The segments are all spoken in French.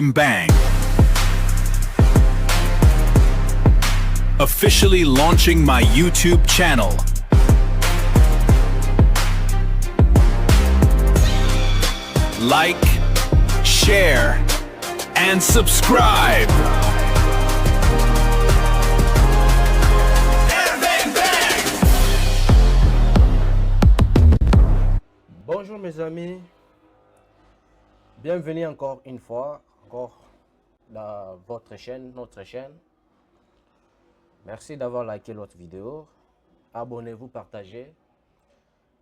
Bang. Officially launching my YouTube channel. Like, share, and subscribe. Bonjour mes amis, bienvenue encore une fois, dans votre chaîne, notre chaîne. Merci d'avoir liké notre vidéo, abonnez-vous, partagez.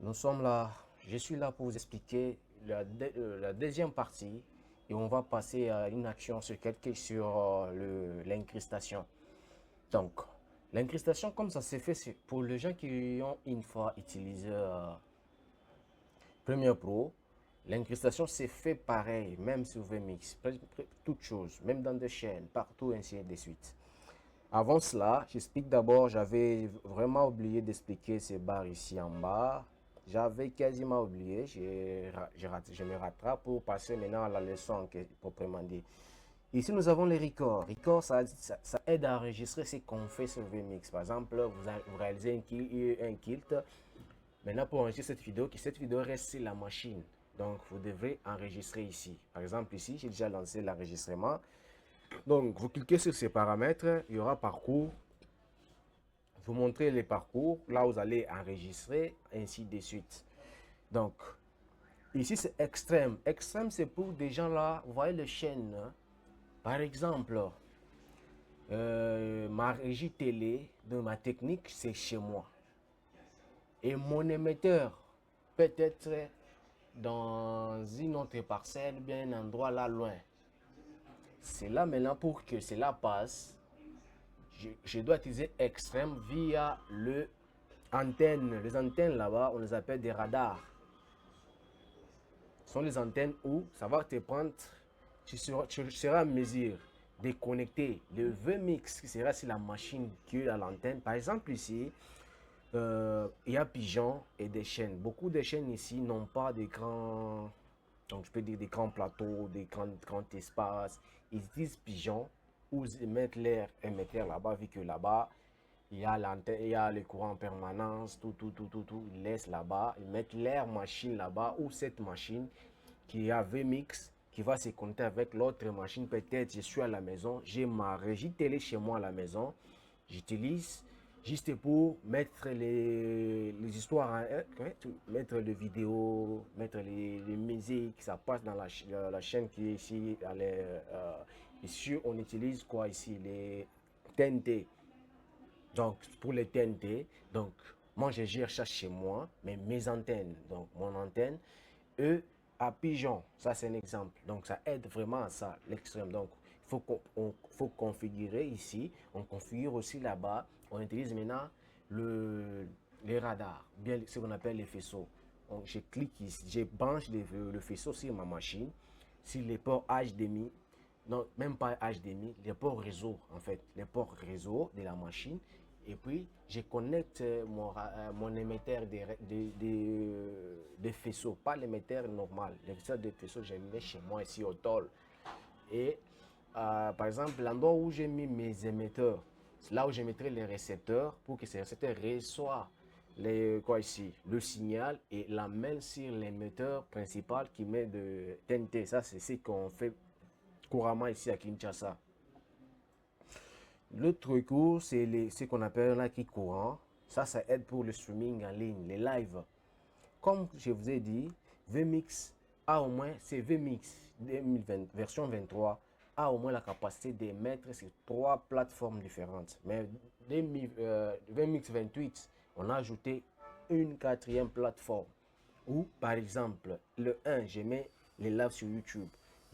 Nous sommes là, je suis là pour vous expliquer la deuxième partie et on va passer à une action sur l'incrustation. Donc, l'incrustation comme ça s'est fait, c'est pour les gens qui ont une fois utilisé Premiere Pro. L'incrustation s'est fait pareil, même sur VMix, toutes choses, même dans des chaînes, partout, ainsi de suite. Avant cela, j'explique d'abord, j'avais vraiment oublié d'expliquer ces barres ici en bas. J'avais quasiment oublié, je me rattrape pour passer maintenant à la leçon proprement dit. Ici, nous avons les records. Records, ça aide à enregistrer ce qu'on fait sur VMix. Par exemple, vous réalisez un kilt. Maintenant, pour enregistrer cette vidéo reste sur la machine. Donc, vous devrez enregistrer ici. Par exemple, ici, j'ai déjà lancé l'enregistrement. Donc, vous cliquez sur ces paramètres. Il y aura parcours. Vous montrez les parcours. Là, vous allez enregistrer, ainsi de suite. Donc, ici, c'est extrême. Extrême, c'est pour des gens là. Vous voyez les chaînes. Hein? Par exemple, ma régie télé de ma technique, c'est chez moi. Et mon émetteur peut être dans une autre parcelle, bien un endroit là loin. C'est là maintenant pour que cela passe, je dois utiliser extrême via les antennes là-bas, on les appelle des radars. Ce sont les antennes où ça va te prendre, tu seras en mesure de connecter le VMix qui sera sur la machine qui est à l'antenne. Par exemple ici, il y a Pigeon et des chaînes. Beaucoup de chaînes ici n'ont pas d'écran, donc je peux dire des grands plateaux, des grands espaces. Ils utilisent Pigeon ou ils mettent l'air émetteur là-bas, vu que là-bas il y a l'antenne, il y a le courant en permanence, tout. Ils laissent là-bas, ils mettent l'air machine là-bas ou cette machine qui a VMix qui va se connecter avec l'autre machine. Peut-être je suis à la maison, j'ai ma régie télé chez moi à la maison, j'utilise juste pour mettre les histoires, mettre les vidéos, mettre les musiques, ça passe dans la chaîne qui est ici. Ici, on utilise quoi ici? Les TNT. Donc, pour les TNT, donc, moi, je gère ça chez moi, mais mes antennes, donc, mon antenne, eux, à Pigeon, ça, c'est un exemple. Donc, ça aide vraiment à ça, l'extrême. Donc, il faut configurer ici, on configure aussi là-bas. On utilise maintenant les radars, bien ce qu'on appelle les faisceaux. Donc, je clique ici, je branche le faisceau sur ma machine, sur les ports HDMI, non, même pas HDMI, les ports réseau en fait, les ports réseau de la machine. Et puis, je connecte mon émetteur de faisceaux, pas l'émetteur normal. L'émetteur de faisceaux, je le mets chez moi ici au tôle. Et par exemple, l'endroit où j'ai mis mes émetteurs, c'est là où je mettrai les récepteurs pour que ces récepteurs reçoivent le signal et l'amènent sur l'émetteur principal qui met de TNT. Ça, c'est ce qu'on fait couramment ici à Kinshasa. L'autre recours, c'est ce qu'on appelle un acquis courant. Ça aide pour le streaming en ligne, les lives. Comme je vous ai dit, VMix a au moins, c'est VMix 2020, version 23, a au moins la capacité d'émettre sur 3 plateformes différentes. Mais VMix 28, on a ajouté une 4e plateforme. Où, par exemple, le 1, je mets les lives sur YouTube.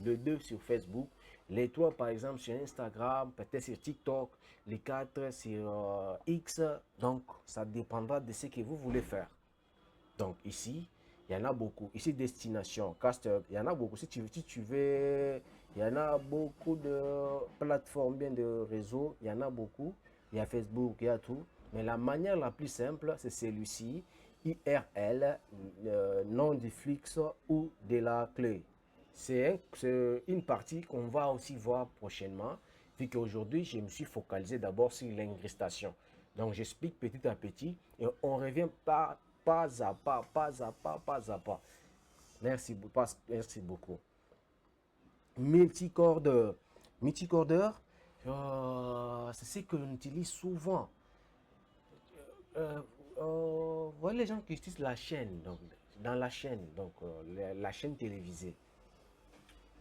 Le 2 sur Facebook. Les 3, par exemple, sur Instagram, peut-être sur TikTok. Les 4 sur X. Donc, ça dépendra de ce que vous voulez faire. Donc, ici, il y en a beaucoup. Ici, destination, caster, il y en a beaucoup. Si tu veux, il y en a beaucoup de plateformes, bien de réseaux. Il y en a beaucoup. Il y a Facebook, il y a tout. Mais la manière la plus simple, c'est celui-ci. IRL, nom du flux ou de la clé. c'est une partie qu'on va aussi voir prochainement, vu qu'aujourd'hui, je me suis focalisé d'abord sur l'incrustation. Donc, j'explique petit à petit et on revient pas à pas, pas à pas, pas à pas. Merci beaucoup. Multicordeur. Multicordeur, c'est ce que l'on utilise souvent. Euh, voilà les gens qui utilisent la chaîne, donc dans la chaîne, donc la chaîne télévisée.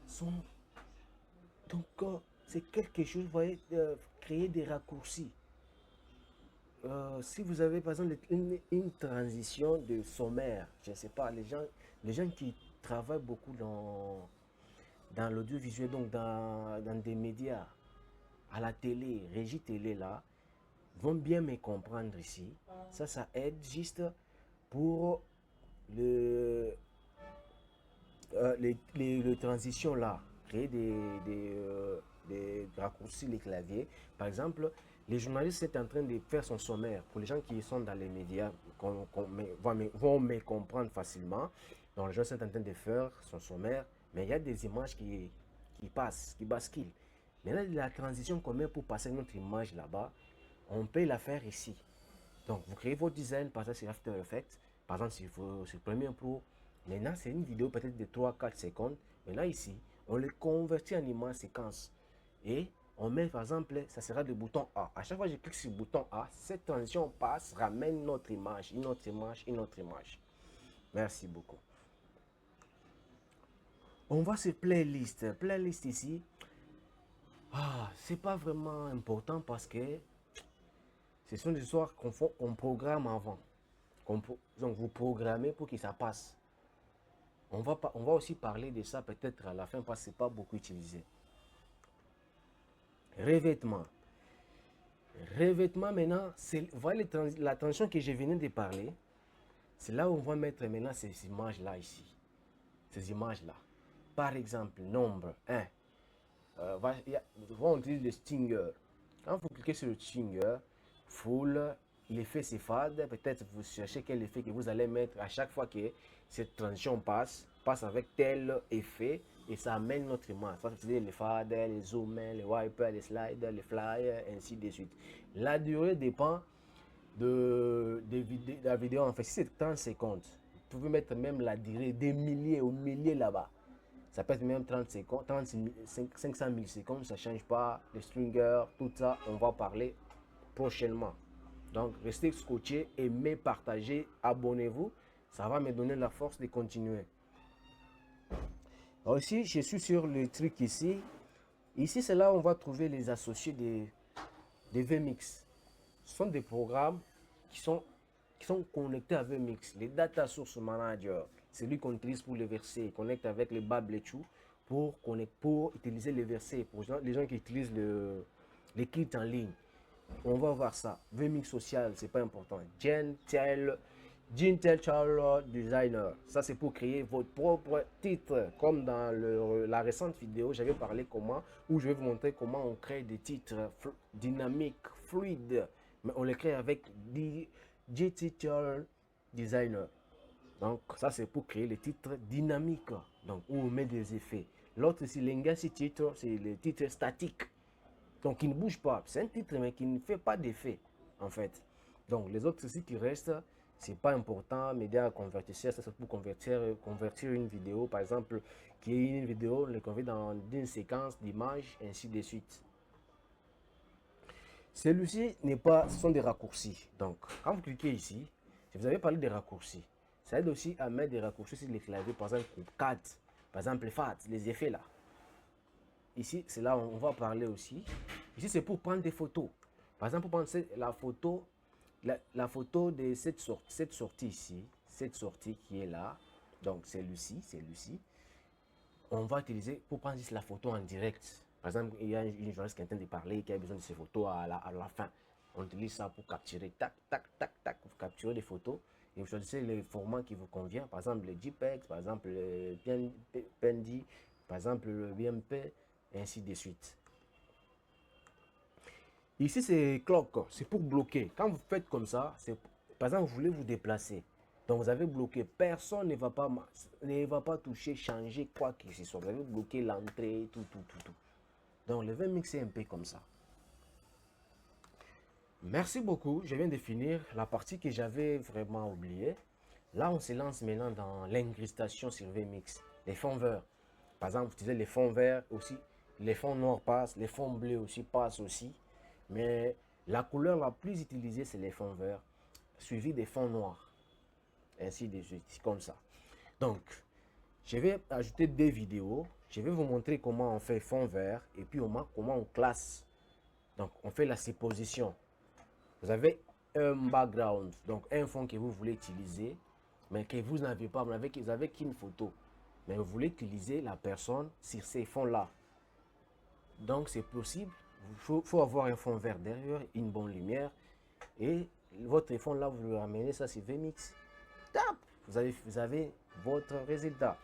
Sont, donc c'est quelque chose, vous voyez, créer des raccourcis. Si vous avez par exemple une transition de sommaire, je ne sais pas, les gens qui travaillent beaucoup dans l'audiovisuel, donc dans des médias, à la télé, régie télé là, vont bien me comprendre ici. Ça aide juste pour le, les transitions là, créer des raccourcis, les claviers. Par exemple, les journalistes sont en train de faire son sommaire. Pour les gens qui sont dans les médias, vont me comprendre facilement. Donc, les gens sont en train de faire son sommaire, mais il y a des images qui passent, qui basculent. Maintenant, la transition qu'on met pour passer notre image là-bas, on peut la faire ici. Donc, vous créez votre design, par exemple, sur After Effects. Par exemple, sur Premiere Pro. Maintenant, c'est une vidéo peut-être de 3-4 secondes. Maintenant, ici, on le convertit en image séquence. Et on met, par exemple, ça sera le bouton A. À chaque fois que je clique sur le bouton A, cette transition passe, ramène notre image, une autre image, une autre image. Merci beaucoup. On va sur playlist. Playlist ici, c'est pas vraiment important parce que ce sont des histoires qu'on programme avant. Donc vous programmez pour que ça passe. On va aussi parler de ça peut-être à la fin parce que ce n'est pas beaucoup utilisé. Revêtement. Revêtement maintenant, voilà la tension que je venais de parler. C'est là où on va mettre maintenant ces images-là ici. Ces images-là. Par exemple, nombre 1. On utilise le Stinger. Quand vous cliquez sur le Stinger, full, l'effet s'effade. Peut-être vous cherchez quel effet que vous allez mettre à chaque fois que cette transition passe avec tel effet et ça amène notre image. Ça, c'est les fades, les zoom, les wipers, les sliders, les flyers, ainsi de suite. La durée dépend de la vidéo. En fait, si c'est 30 secondes, vous pouvez mettre même la durée des milliers ou milliers là-bas. Ça peut être même 30 secondes, 500 millisecondes, ça ne change pas. Les stringers, tout ça, on va parler prochainement. Donc, restez scotché, aimez, partagez, abonnez-vous. Ça va me donner la force de continuer. Aussi, je suis sur le truc ici. Ici, c'est là où on va trouver les associés des VMix. Ce sont des programmes qui sont connectés à VMix. Les Data Source Manager, c'est lui qu'on utilise pour les versets. Il connecte avec les Bablechu pour utiliser les versets. Pour les gens qui utilisent les kits en ligne. On va voir ça. VMix social, c'est pas important. Gentel Designer. Ça, c'est pour créer votre propre titre. Comme dans la récente vidéo, j'avais parlé où je vais vous montrer comment on crée des titres dynamiques, fluides. Mais on les crée avec Digital Designer. Donc, ça, c'est pour créer les titres dynamiques. Donc, où on met des effets. L'autre, c'est Legacy titre, c'est les titres statiques. Donc, il ne bouge pas. C'est un titre, mais qui ne fait pas d'effet, en fait. Donc, les autres sites qui restent, c'est pas important. Média convertisseur, ça c'est pour convertir une vidéo, par exemple, qui est une vidéo, on le convert dans une séquence d'images, ainsi de suite. Celui-ci n'est pas, ce sont des raccourcis. Donc, quand vous cliquez ici, si vous avez parlé des raccourcis, ça aide aussi à mettre des raccourcis sur les claviers, par exemple, CAD, par exemple, les FAT, les effets là. Ici, c'est là où on va parler aussi. Ici, c'est pour prendre des photos. Par exemple, pour prendre la photo de cette sortie ici, cette sortie qui est là, donc celui-ci, on va utiliser pour prendre juste la photo en direct. Par exemple, il y a une journaliste qui est en train de parler, qui a besoin de ces photos à la fin. On utilise ça pour capturer, tac, tac, tac, tac, pour capturer les photos. Et vous choisissez le format qui vous convient, par exemple le JPEG, par exemple le PNG, par exemple le BMP, et ainsi de suite. Ici, c'est clock, c'est pour bloquer. Quand vous faites comme ça, par exemple, vous voulez vous déplacer. Donc vous avez bloqué, personne ne va pas toucher, changer quoi que ce soit. Vous avez bloqué l'entrée, tout. Donc le VMix c'est un peu comme ça. Merci beaucoup, je viens de finir la partie que j'avais vraiment oubliée. Là, on se lance maintenant dans l'incrustation sur VMix. Les fonds verts. Par exemple, vous utilisez les fonds verts aussi. Les fonds noirs passent, les fonds bleus aussi passent aussi. Mais la couleur la plus utilisée, c'est les fonds verts, suivi des fonds noirs. Ainsi de suite, comme ça. Donc, je vais ajouter des vidéos. Je vais vous montrer comment on fait fond vert et puis comment on classe. Donc, on fait la séposition. Vous avez un background, donc un fond que vous voulez utiliser, mais que vous n'avez pas, vous n'avez qu'une photo. Mais vous voulez utiliser la personne sur ces fonds-là. Donc, c'est possible. Il faut avoir un fond vert derrière, une bonne lumière. Et votre fond là, vous le ramenez ça sur VMix. Tap! Vous avez votre résultat.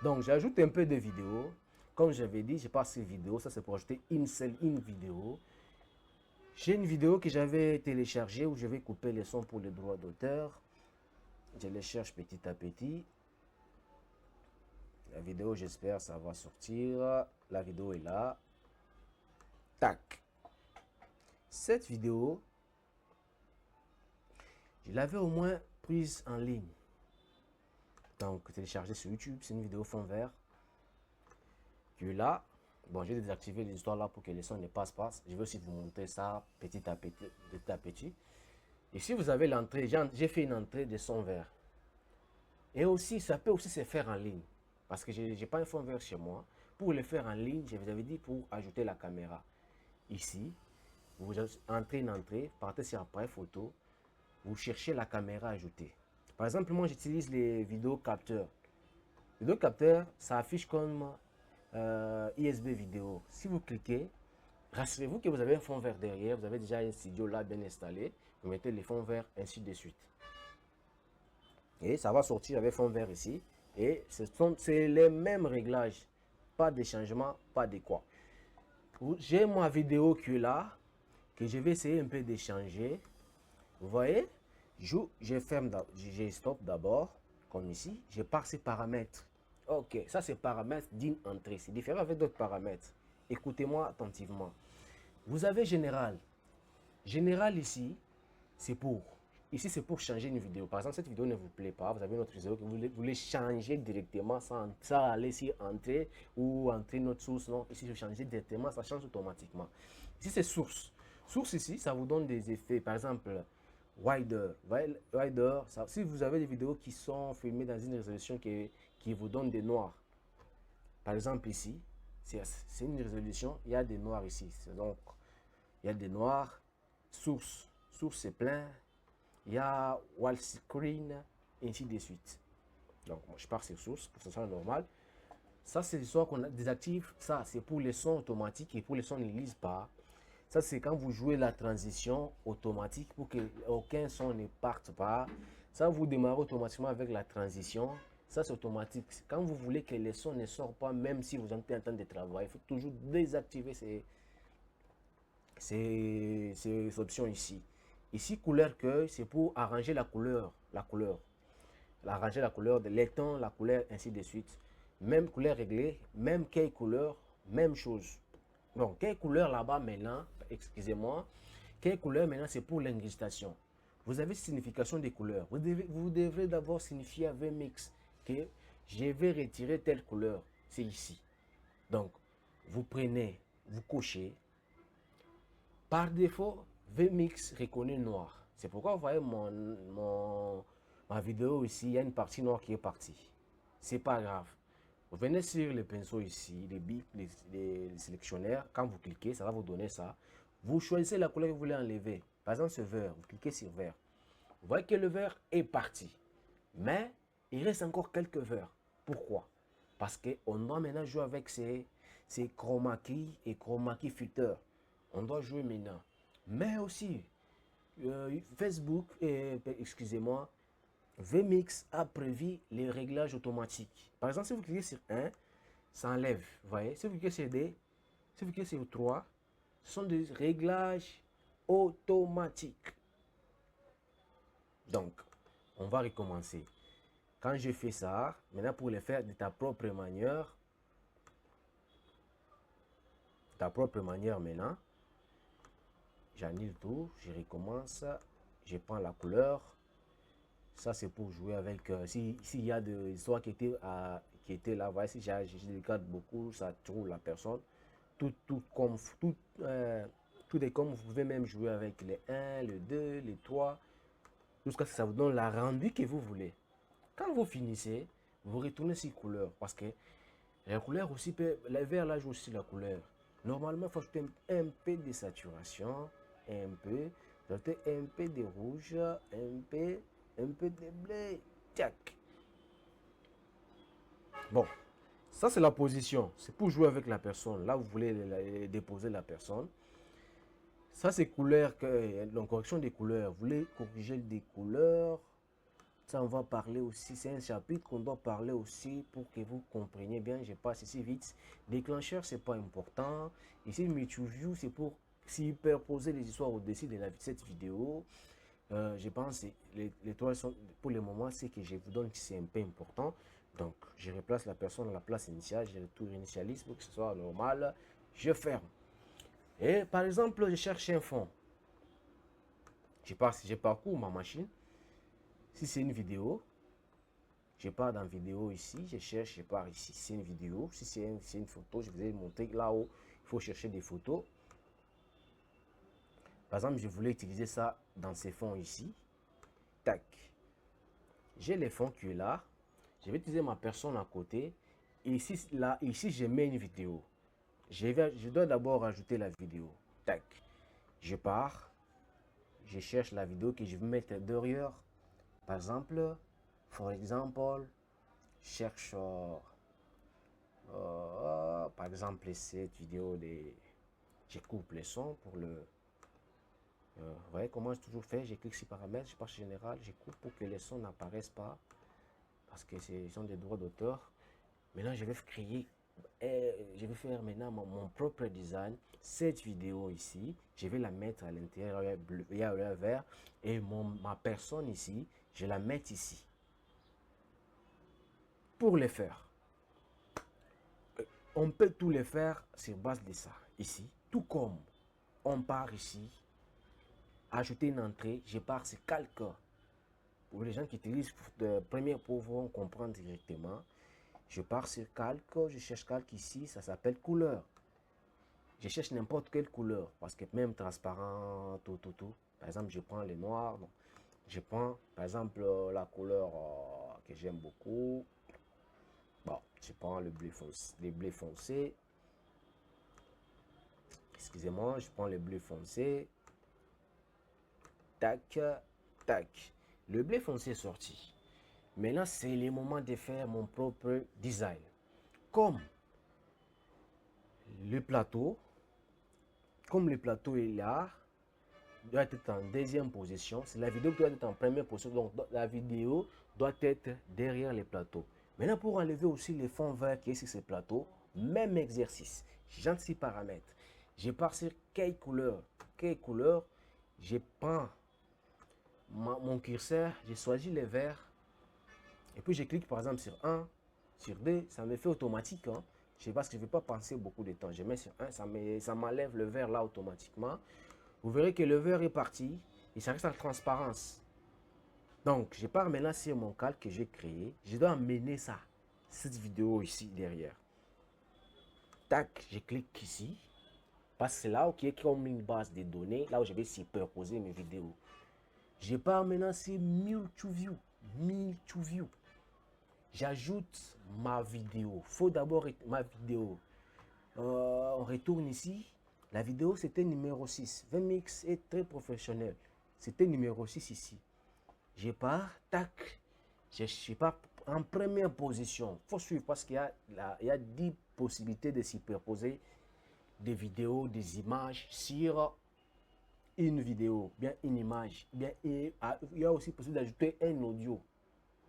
Donc, j'ajoute un peu de vidéos. Comme j'avais dit, je passe ces vidéos. Ça, c'est pour ajouter une vidéo. J'ai une vidéo que j'avais téléchargée où je vais couper les sons pour les droits d'auteur. Je les cherche petit à petit. La vidéo, j'espère, ça va sortir. La vidéo est là. Tac. Cette vidéo, je l'avais au moins prise en ligne. Donc, téléchargée sur YouTube. C'est une vidéo fond vert. Qui est là. Bon, j'ai désactivé les histoires là pour que les sons ne passent pas. Je vais aussi vous montrer ça petit à petit. Ici, vous avez l'entrée. J'ai fait une entrée de son vert. Et aussi, ça peut aussi se faire en ligne. Parce que je n'ai pas un fond vert chez moi. Pour le faire en ligne, je vous avais dit pour ajouter la caméra. Ici, vous entrez une entrée, partez sur appareil photo, vous cherchez la caméra ajoutée. Par exemple, moi, j'utilise les vidéos capteurs. Vidéo capteur, ça affiche comme ISB vidéo. Si vous cliquez, rassurez-vous que vous avez un fond vert derrière, vous avez déjà un studio là bien installé, vous mettez les fonds verts ainsi de suite. Et ça va sortir avec fond vert ici. Et c'est les mêmes réglages, pas de changement, pas de quoi. J'ai ma vidéo qui est là, que je vais essayer un peu de changer. Vous voyez, je ferme, je stop d'abord, comme ici, je pars ces paramètres. Ok, ça c'est paramètres d'une entrée. C'est différent avec d'autres paramètres. Écoutez-moi attentivement. Vous avez général. Général ici, c'est pour. Ici, c'est pour changer une vidéo. Par exemple, cette vidéo ne vous plaît pas. Vous avez une autre vidéo que vous voulez changer directement sans aller sur entrée ou entrer notre source. Non, ici, vous changez directement, ça change automatiquement. Ici, c'est source. Source ici, ça vous donne des effets. Par exemple, wider. Si vous avez des vidéos qui sont filmées dans une résolution qui vous donne des noirs. Par exemple ici, c'est une résolution, il y a des noirs ici. Donc, il y a des noirs. Source c'est plein. Il y a wall screen, ainsi de suite. Donc, moi, je pars sur source pour que ce soit normal. Ça, c'est l'histoire qu'on désactive. Ça, c'est pour les sons automatiques et pour les sons ne lisent pas. Ça, c'est quand vous jouez la transition automatique pour qu'aucun son ne parte pas. Ça, vous démarrez automatiquement avec la transition. Ça, c'est automatique. Quand vous voulez que les sons ne sortent pas, même si vous êtes en train de travailler, il faut toujours désactiver ces options ici. Ici, couleur que c'est pour arranger la couleur. Arranger la couleur de l'étang, la couleur, ainsi de suite. Même couleur réglée, même quelle couleur, même chose. Donc, quelle couleur là-bas maintenant, excusez-moi, quelle couleur maintenant c'est pour l'incrustation. Vous avez signification des couleurs. Vous devrez d'abord signifier à VMix que je vais retirer telle couleur. C'est ici. Donc, vous prenez, vous cochez. Par défaut, VMix reconnaît noir. C'est pourquoi vous voyez ma vidéo ici, il y a une partie noire qui est partie. C'est pas grave. Vous venez sur le pinceau ici, les sélectionnaires. Quand vous cliquez, ça va vous donner ça. Vous choisissez la couleur que vous voulez enlever. Par exemple, ce vert, vous cliquez sur vert. Vous voyez que le vert est parti. Mais il reste encore quelques verts. Pourquoi? Parce qu'on doit maintenant jouer avec ces chroma key et chroma key filter. On doit jouer maintenant. Mais aussi, Facebook, excusez-moi, VMix a prévu les réglages automatiques. Par exemple, si vous cliquez sur 1, ça enlève. Vous voyez, si vous cliquez sur 2, si vous cliquez sur 3, ce sont des réglages automatiques. Donc, On va recommencer. Quand je fais ça, maintenant pour le faire de ta propre manière, maintenant, j'annule tout, je recommence, je prends la couleur. Ça c'est pour jouer avec, s'il y a des histoires qui étaient là, voilà, si je regarde beaucoup, ça trouve la personne. Tout est comme vous pouvez même jouer avec les 1, le 2, les 3, jusqu'à ce que ça vous donne la rendu que vous voulez. Quand vous finissez, vous retournez sur couleur parce que la couleur aussi peut, le vert là joue aussi la couleur. Normalement, il faut ajouter un peu de saturation, ajouter un peu de rouge, un peu de bleu. Tac. Bon, ça c'est la position. C'est pour jouer avec la personne. Là, vous voulez déposer la personne. Ça c'est couleur, donc correction des couleurs. Vous voulez corriger des couleurs. Ça, on va parler aussi, c'est un chapitre qu'on doit parler aussi pour que vous compreniez bien. Je passe ici vite. Déclencheur, c'est pas important. Ici, multi-view, c'est pour superposer les histoires au-dessus de cette vidéo. Je pense que les trois sont, pour le moment, c'est que je vous donne, c'est un peu important. Donc, je replace la personne à la place initiale, je retourne initialise pour que ce soit normal. Je ferme. Et par exemple, je cherche un fond. Je parcours ma machine. Si c'est une vidéo, je pars dans vidéo ici, je cherche, je pars ici. C'est une vidéo. Si c'est une photo, je vous ai montré là-haut, il faut chercher des photos. Par exemple, je voulais utiliser ça dans ces fonds ici. Tac. J'ai les fonds qui est là. Je vais utiliser ma personne à côté. Et ici, là, ici, je mets une vidéo. Je dois d'abord ajouter la vidéo. Tac. Je pars. Je cherche la vidéo que je vais mettre derrière. Par exemple, cherche par exemple cette vidéo de je coupe les sons pour le vous voyez comment j'ai toujours fait, je clique sur paramètres, je passe général, je coupe pour que les sons n'apparaissent pas parce que ce sont des droits d'auteur. Maintenant je vais créer je vais faire maintenant mon propre design. Cette vidéo ici, je vais la mettre à l'intérieur, il y a le vert et ma personne ici, je la mets ici. Pour les faire, on peut tout les faire sur base de ça, ici. Tout comme on part ici, ajouter une entrée, je pars sur calque. Pour les gens qui utilisent de première pour vont comprendre directement. Je pars sur calque, je cherche calque ici, ça s'appelle couleur. Je cherche n'importe quelle couleur, parce que même transparent, tout. Par exemple, je prends les noirs. Donc, je prends, par exemple, la couleur que j'aime beaucoup. Bon, je prends le bleu foncé, les bleus foncés. Excusez-moi, je prends le bleu foncé. Tac, tac. Le bleu foncé est sorti. Maintenant, c'est le moment de faire mon propre design. Comme le plateau est là, doit être en deuxième position. C'est la vidéo qui doit être en première position. Donc, la vidéo doit être derrière le plateau. Maintenant, pour enlever aussi les fonds verts qui est sur ce plateau, même exercice. J'entre sur paramètres. Je pars sur quelle couleur. Je prends mon curseur, je choisis les verts. Et puis, je clique par exemple sur 1, sur 2. Ça me fait automatique. Hein. Je sais pas ce que je ne vais pas penser beaucoup de temps. Je mets sur 1, ça m'enlève le vert là automatiquement. Vous verrez que le vert est parti et ça reste en transparence. Donc, je pars maintenant sur mon calque que j'ai créé. Je dois amener ça, cette vidéo ici derrière. Tac, je clique ici. Parce que c'est là où il y a comme une base de données, là où je vais superposer mes vidéos. Je pars maintenant sur multi-view. J'ajoute ma vidéo. Il faut d'abord ma vidéo. On retourne ici. La vidéo, c'était numéro 6. VMix est très professionnel. C'était numéro 6 ici. Je pars, tac. Je pars en première position. Il faut suivre parce qu'il y a 10 possibilités de superposer des vidéos, des images sur une vidéo, bien une image. Bien, il y a aussi possible d'ajouter un audio.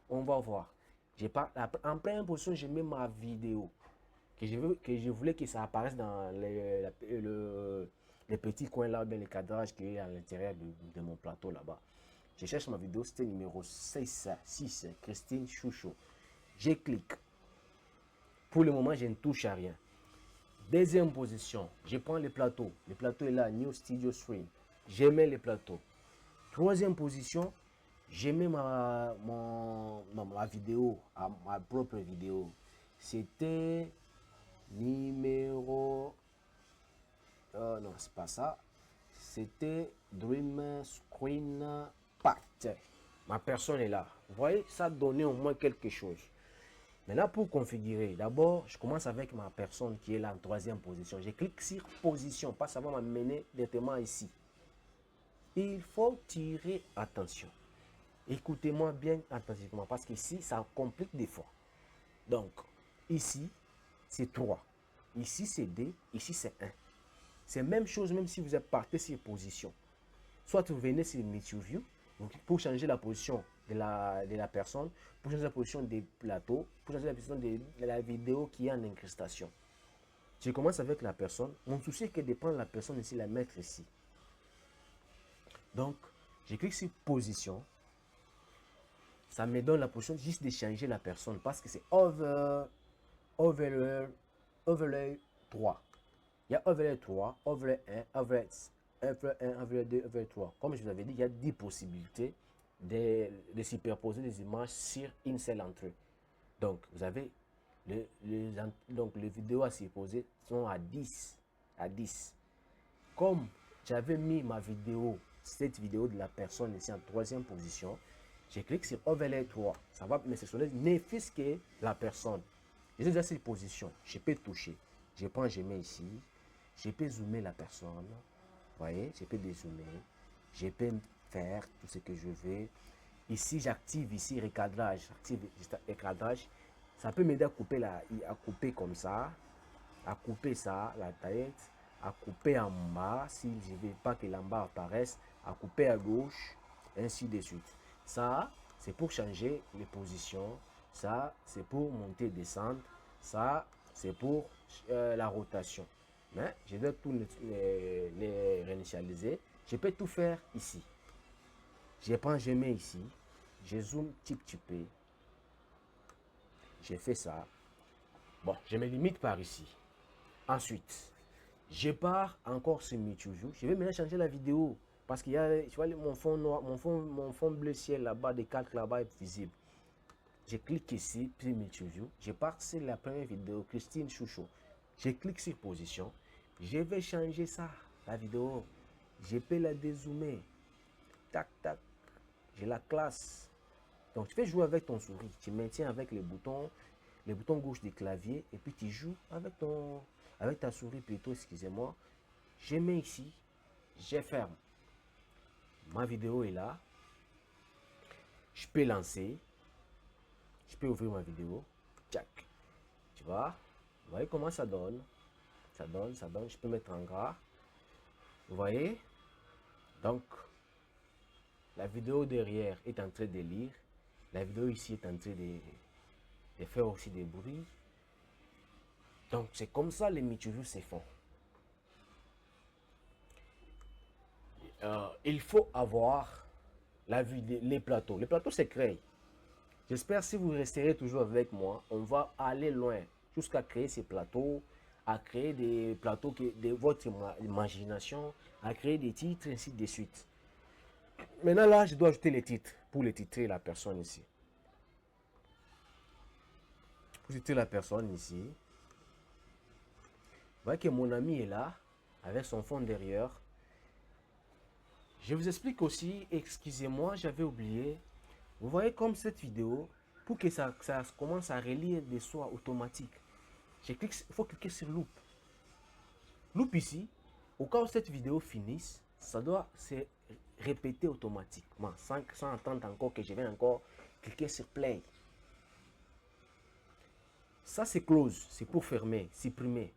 On va voir. Je pars, en première position, je mets ma vidéo. Que je voulais que ça apparaisse dans les petits coins là, bien les cadrages qui est à l'intérieur de mon plateau là-bas. Je cherche ma vidéo, c'était numéro 6, Christine Chouchou. Je clique. Pour le moment, je ne touche à rien. Deuxième position, je prends le plateau. Le plateau est là, New Studio Stream. Je mets le plateau. Troisième position, je mets ma vidéo, ma propre vidéo. C'était numéro... non, c'est pas ça. C'était Dream Screen Pact. Ma personne est là. Vous voyez, ça donnait au moins quelque chose. Maintenant, pour configurer, d'abord, je commence avec ma personne qui est là en troisième position. Je clique sur position, pas ça va m'amener directement ici. Il faut tirer attention. Écoutez-moi bien attentivement parce qu'ici, ça complique des fois. Donc, ici, c'est 3. Ici, c'est 2. Ici, c'est 1. C'est la même chose même si vous êtes parti sur position. Soit vous venez sur Meet View pour changer la position de la personne, pour changer la position des plateaux, pour changer la position de la vidéo qui est en incrustation. Je commence avec la personne. Mon souci est que de prendre la personne ici, la mettre ici. Donc, je clique sur position. Ça me donne la position juste de changer la personne parce que c'est overlay 3. Il y a overlay 3, overlay 1, overlay 1, overlay 2, overlay 3. Comme je vous avais dit, il y a 10 possibilités de superposer des images sur une seule entrée. Donc, vous avez les vidéos à superposer sont à 10. Comme j'avais mis ma vidéo, cette vidéo de la personne ici en troisième position, je clique sur Overlay 3. Ça va me sélectionner n'effice que la personne. Je suis déjà sur position. Je peux toucher. Je prends, je mets ici. Je peux zoomer la personne. Vous voyez, je peux dézoomer. Je peux faire tout ce que je veux. Ici, j'active ici recadrage. J'active recadrage. Ça peut m'aider à couper, à couper comme ça. À couper ça, la tête. À couper en bas, si je ne veux pas que l'en bas apparaisse. À couper à gauche, ainsi de suite. Ça, c'est pour changer les positions. Ça, c'est pour monter et descendre. Ça, c'est pour la rotation. Mais je dois tout les réinitialiser. Je peux tout faire ici. Je prends, je mets ici. Je zoome petit peu. Je fais ça. Bon, je me limite par ici. Ensuite, je pars encore sur Michujou. Je vais maintenant changer la vidéo. Parce qu'il y a, tu vois, mon fond noir, mon fond bleu ciel là-bas, des calques là-bas est visible. Je clique ici, puis Michujou. Je pars sur la première vidéo, Christine Chouchou. Je clique sur position. Je vais changer ça, la vidéo. Je peux la dézoomer. Tac, tac. Je la classe. Donc, tu fais jouer avec ton souris. Tu maintiens avec les boutons gauche du clavier. Et puis, tu joues avec ta souris plutôt, excusez-moi. Je mets ici. Je ferme. Ma vidéo est là. Je peux lancer. Je peux ouvrir ma vidéo. Tchac. Tu vois? Vous voyez comment ça donne? Ça donne. Je peux mettre en gras. Vous voyez? Donc, la vidéo derrière est en train de lire. La vidéo ici est en train de faire aussi des bruits. Donc, c'est comme ça les Michujou se font. Il faut avoir les plateaux. Les plateaux se créent. J'espère si vous resterez toujours avec moi, on va aller loin jusqu'à créer ces plateaux, à créer des plateaux de votre imagination, à créer des titres, ainsi de suite. Maintenant là, je dois ajouter les titres pour les titrer la personne ici. Pour titrer la personne ici. Vous voyez que mon ami est là, avec son fond derrière. Je vous explique aussi, excusez-moi, j'avais oublié. Vous voyez comme cette vidéo, pour que ça commence à relire de soi automatique. Il faut cliquer sur loop. Loop ici, au cas où cette vidéo finisse, ça doit se répéter automatiquement, sans attendre encore que je vienne encore cliquer sur play. Ça c'est close, c'est pour fermer, supprimer.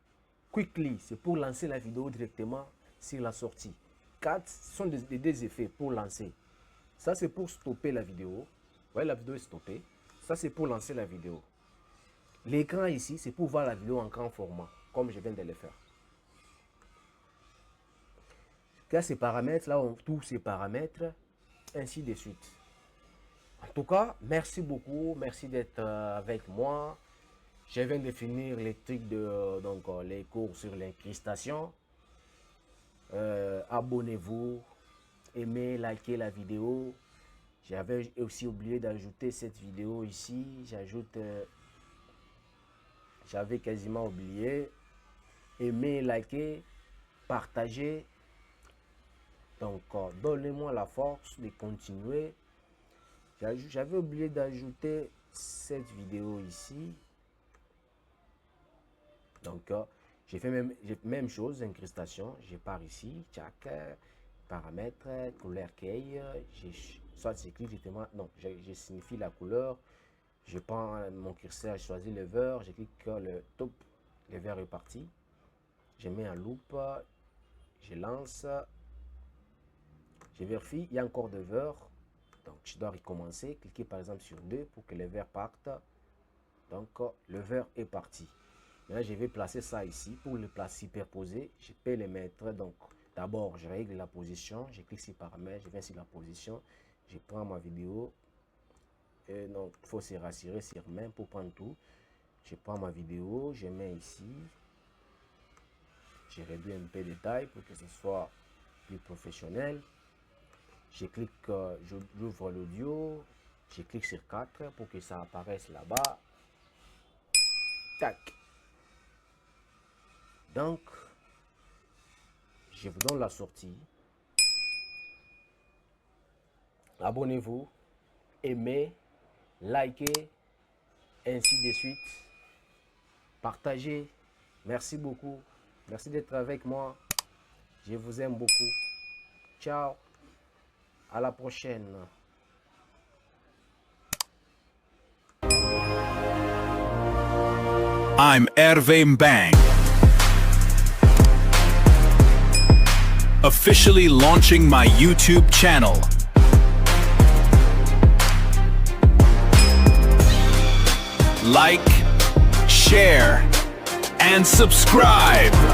Quickly, c'est pour lancer la vidéo directement sur la sortie. 4 sont des effets pour lancer. Ça c'est pour stopper la vidéo. Vous voyez, la vidéo est stoppée. Ça c'est pour lancer la vidéo. L'écran ici, c'est pour voir la vidéo en grand format, comme je viens de le faire. Là, ces paramètres, là, tous ces paramètres, ainsi de suite. En tout cas, merci beaucoup, merci d'être avec moi. Je viens de finir les trucs de les cours sur l'incrustation. Abonnez-vous, aimez, likez la vidéo. J'avais aussi oublié d'ajouter cette vidéo ici. J'avais quasiment oublié. Aimez, likez, partagez. Donc, donnez-moi la force de continuer. J'avais oublié d'ajouter cette vidéo ici. Donc, j'ai fait même chose, incrustation. Je pars ici, tchac, paramètres, couleur key. Soit c'est clic directement, non, je signifie la couleur. Je prends mon curseur, je choisis le vert, je clique le top, le vert est parti. Je mets en loop, je lance, je vérifie, il y a encore de vert. Donc, je dois recommencer, cliquer par exemple sur 2 pour que le vert parte. Donc, le vert est parti. Maintenant, je vais placer ça ici. Pour le placer superposé, je peux le mettre. Donc, d'abord, je règle la position. Je clique sur paramètres, je viens sur la position. Je prends ma vidéo. Et donc, il faut se rassurer sur main pour prendre tout. Je prends ma vidéo, je mets ici. Je réduis un peu de taille pour que ce soit plus professionnel. Je clique, j'ouvre l'audio. Je clique sur 4 pour que ça apparaisse là-bas. Tac. Donc, je vous donne la sortie. Abonnez-vous, aimez, likez, ainsi de suite. Partagez. Merci beaucoup. Merci d'être avec moi. Je vous aime beaucoup. Ciao. À la prochaine. I'm Hervé Mbang, officially launching my YouTube channel. Like, share, and subscribe.